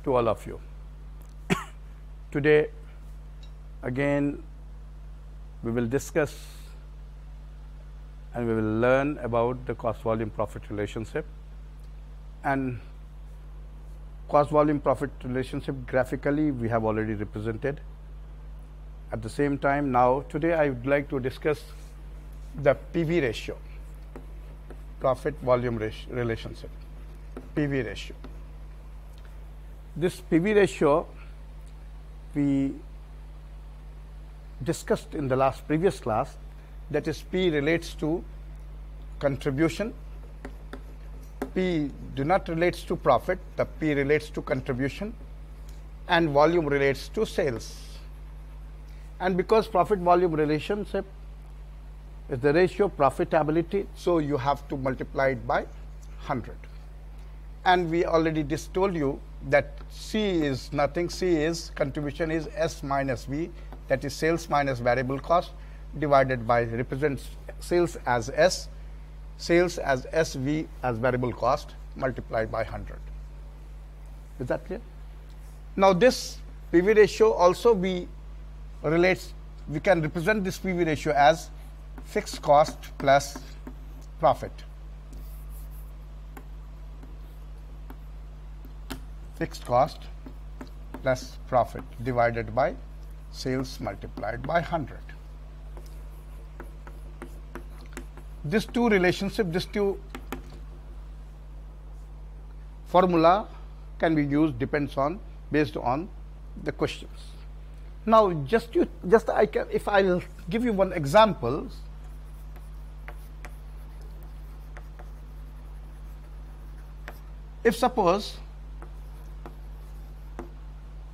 to all of you. Today again we will discuss and we will learn about the cost volume profit relationship. And cost volume profit relationship graphically we have already represented. At the same time, now today I would like to discuss the PV ratio, profit volume relationship, PV ratio. This PV ratio we discussed in the previous class, that is P relates to contribution, P do not relates to profit, the P relates to contribution, and volume relates to sales. And because profit volume relationship is the ratio profitability, so you have to multiply it by 100. And we already just told you that C is nothing, C is contribution is S minus V, that is sales minus variable cost divided by, represents sales as S, sales as SV as variable cost multiplied by 100. Is that clear? Now this PV ratio also we can represent this PV ratio as fixed cost plus profit. Fixed cost plus profit divided by sales multiplied by 100. This two relationship, this two formula can be used based on the questions. Now if I will give you one example. If suppose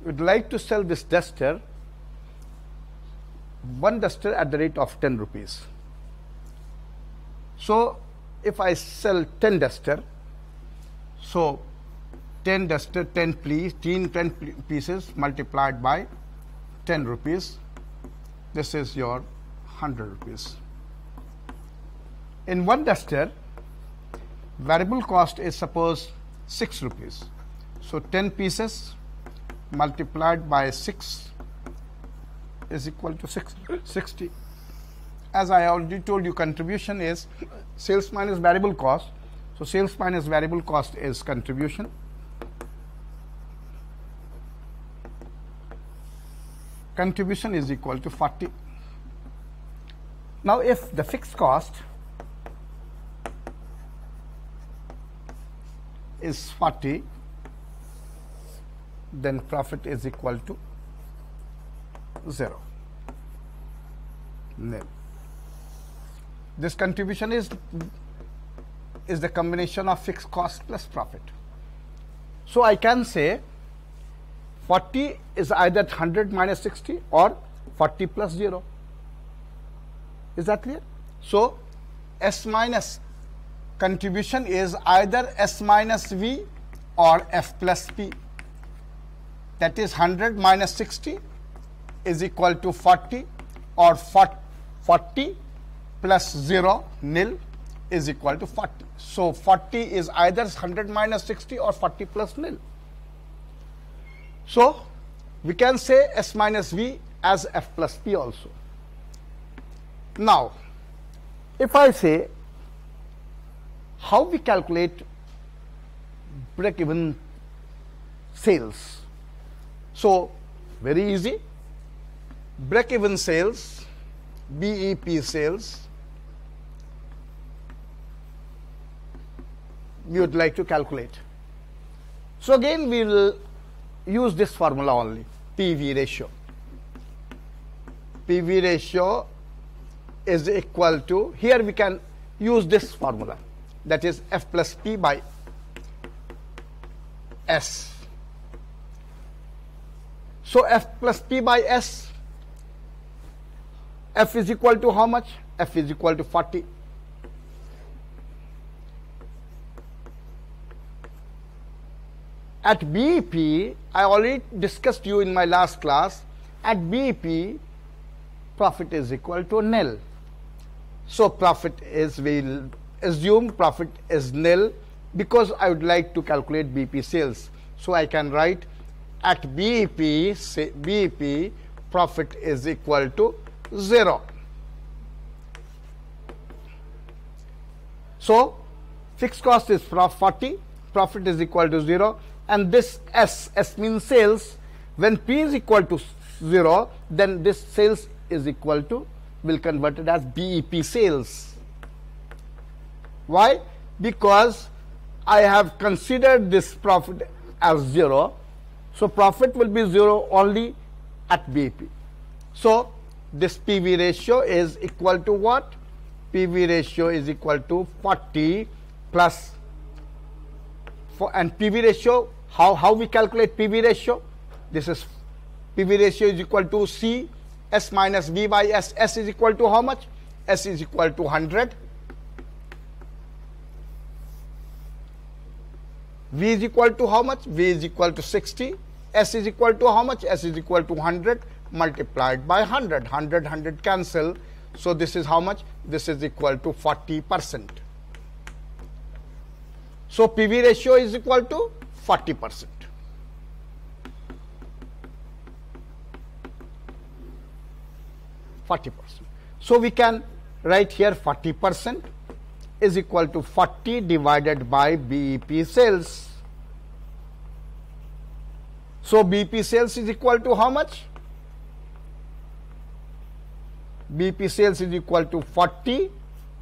you would like to sell this duster, one duster at the rate of 10 rupees. So if I sell 10 duster, so 10 duster, 10 pieces multiplied by 10 rupees, this is your 100 rupees. In one duster, variable cost is suppose 6 rupees. So 10 pieces multiplied by 6 is equal to 60. As I already told you, contribution is sales minus variable cost. So sales minus variable cost is contribution. Contribution is equal to 40. Now if the fixed cost is 40, then profit is equal to 0, nil. This contribution is the combination of fixed cost plus profit. So I can say 40 is either 100 minus 60 or 40 plus 0. Is that clear? So S minus contribution is either S minus V or F plus P. That is 100 minus 60 is equal to 40, or 40 plus 0, nil, is equal to 40. So 40 is either 100 minus 60 or 40 plus nil. So we can say S minus V as F plus P also. Now if I say how we calculate break-even sales, so very easy. Break-even sales, BEP sales, we would like to calculate. So again we will use this formula only, PV ratio. PV ratio is equal to, here we can use this formula, that is F plus P by S. So F plus P by S, F is equal to how much? F is equal to 40. At BEP, I already discussed you in my last class, at BEP, profit is equal to nil. So profit is, we'll assume profit is nil because I would like to calculate BEP sales. So I can write at BEP, say BEP, profit is equal to 0. So fixed cost is 40, profit is equal to 0, and this S means sales. When P is equal to 0, then this sales is equal to, will convert it as BEP sales. Why? Because I have considered this profit as 0, so profit will be 0 only at BEP. So this PV ratio is equal to what? PV ratio is equal to 40 plus, and PV ratio, how we calculate PV ratio? This is PV ratio is equal to C S minus V by S. S is equal to how much? S is equal to 100. V is equal to how much? V is equal to 60. S is equal to how much? S is equal to 100 multiplied by 100. 100 cancel. So this is how much? This is equal to 40%. So PV ratio is equal to 40%. So we can write here 40% is equal to 40 divided by BEP sales. So BEP sales is equal to how much? BEP sales is equal to 40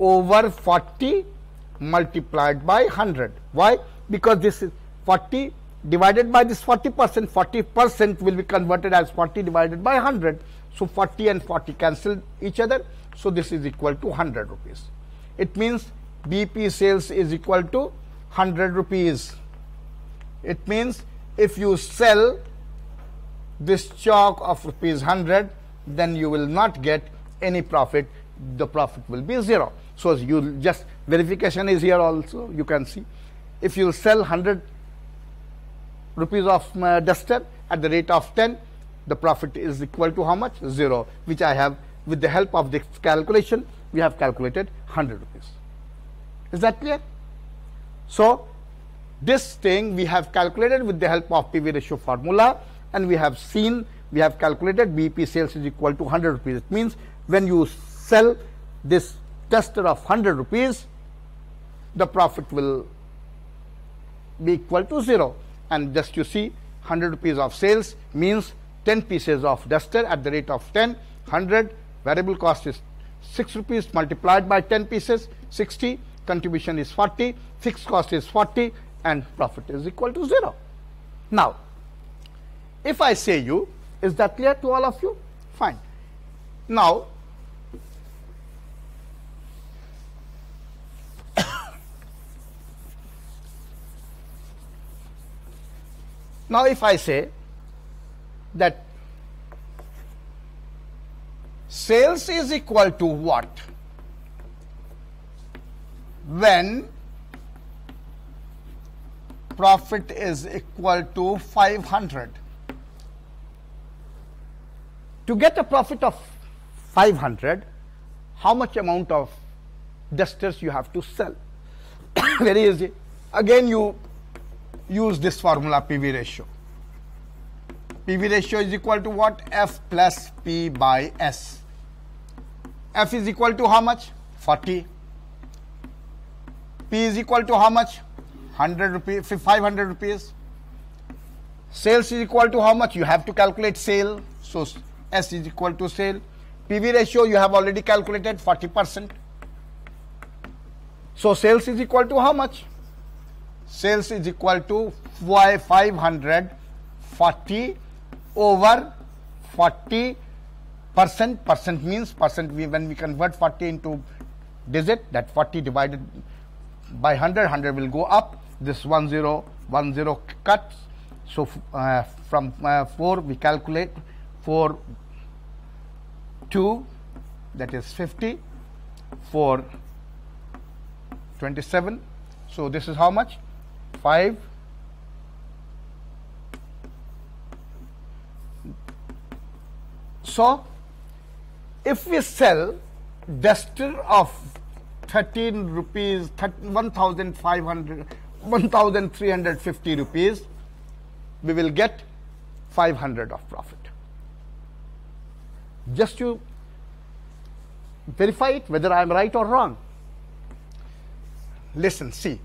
over 40 multiplied by 100. Why? Because this is 40 divided by this 40%. 40% will be converted as 40 divided by 100. So 40 and 40 cancel each other. So this is equal to 100 rupees. It means BEP sales is equal to 100 rupees. It means if you sell this chalk of rupees 100, then you will not get any profit. The profit will be 0. So you just, verification is here also, you can see. If you sell 100 rupees of duster at the rate of 10, the profit is equal to how much? 0, which I have, with the help of this calculation, we have calculated 100 rupees. Is that clear? So this thing we have calculated with the help of PV ratio formula, and we have seen, we have calculated BEP sales is equal to 100 rupees. It means when you sell this duster of 100 rupees, the profit will be equal to 0. And just you see, 100 rupees of sales means 10 pieces of duster at the rate of 10. 100 variable cost is 6 rupees multiplied by 10 pieces, 60. Contribution is 40, fixed cost is 40, and profit is equal to 0. Now, if I say you, is that clear to all of you? Fine. Now, now if I say that sales is equal to what? When profit is equal to 500. To get a profit of 500, how much amount of dusters you have to sell? Very easy. Again, you use this formula, PV ratio. PV ratio is equal to what? F plus P by S. F is equal to how much? 40. P is equal to how much? 100 rupees, 500 rupees. Sales is equal to how much? You have to calculate sale. So S is equal to sale. PV ratio you have already calculated, 40%. So sales is equal to how much? Sales is equal to 540 over 40%. Percent means percent. When we convert 40 into digit, that 40 divided by 100, 100 will go up. This 10 cuts. So from 4 we calculate 4 2, that is 50, 4 27. So this is how much? 5. So if we sell duster of 13 rupees, 1350 rupees, we will get 500 of profit. Just to verify it whether I am right or wrong. Listen, see,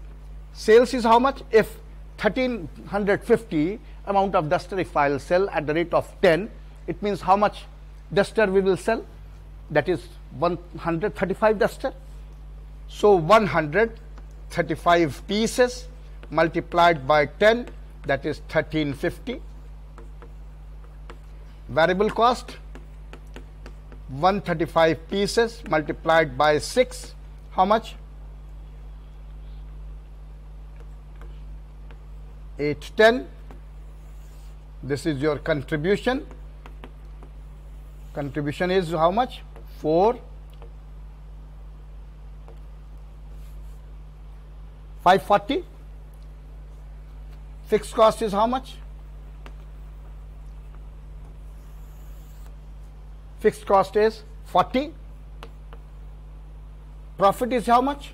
sales is how much? If 1350 amount of duster, if I will sell at the rate of 10, it means how much duster we will sell? That is 135 duster. So 135 pieces multiplied by 10, that is 1350. Variable cost, 135 pieces multiplied by 6, how much? 810. This is your contribution. Contribution is how much? 4. 540. Fixed cost is how much? Fixed cost is 40. Profit is how much?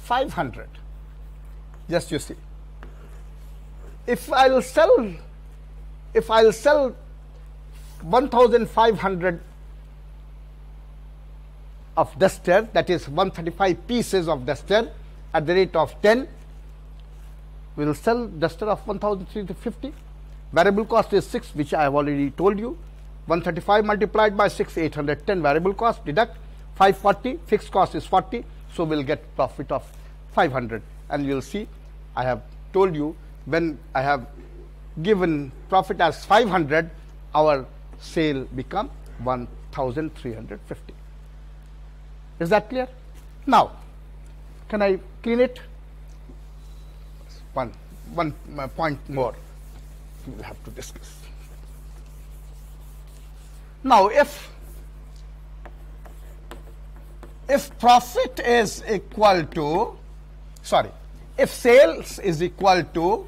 500. Just you see. If I'll sell 1,500 of duster, that is 135 pieces of duster at the rate of 10, we will sell duster of 1,350. Variable cost is 6, which I have already told you. 135 multiplied by 6, 810 variable cost, deduct 540, fixed cost is 40, so we'll get profit of 500. And you'll see, I have told you, when I have given profit as 500, our sale become 1,350. Is that clear? Now, can I clean it? One point more we will have to discuss. Now, if profit is equal to, sorry, if sales is equal to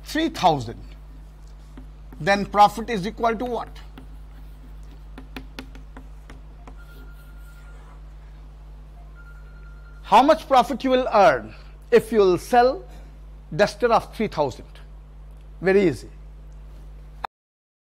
3,000, then profit is equal to what? How much profit you will earn if you will sell duster of 3,000? Very easy.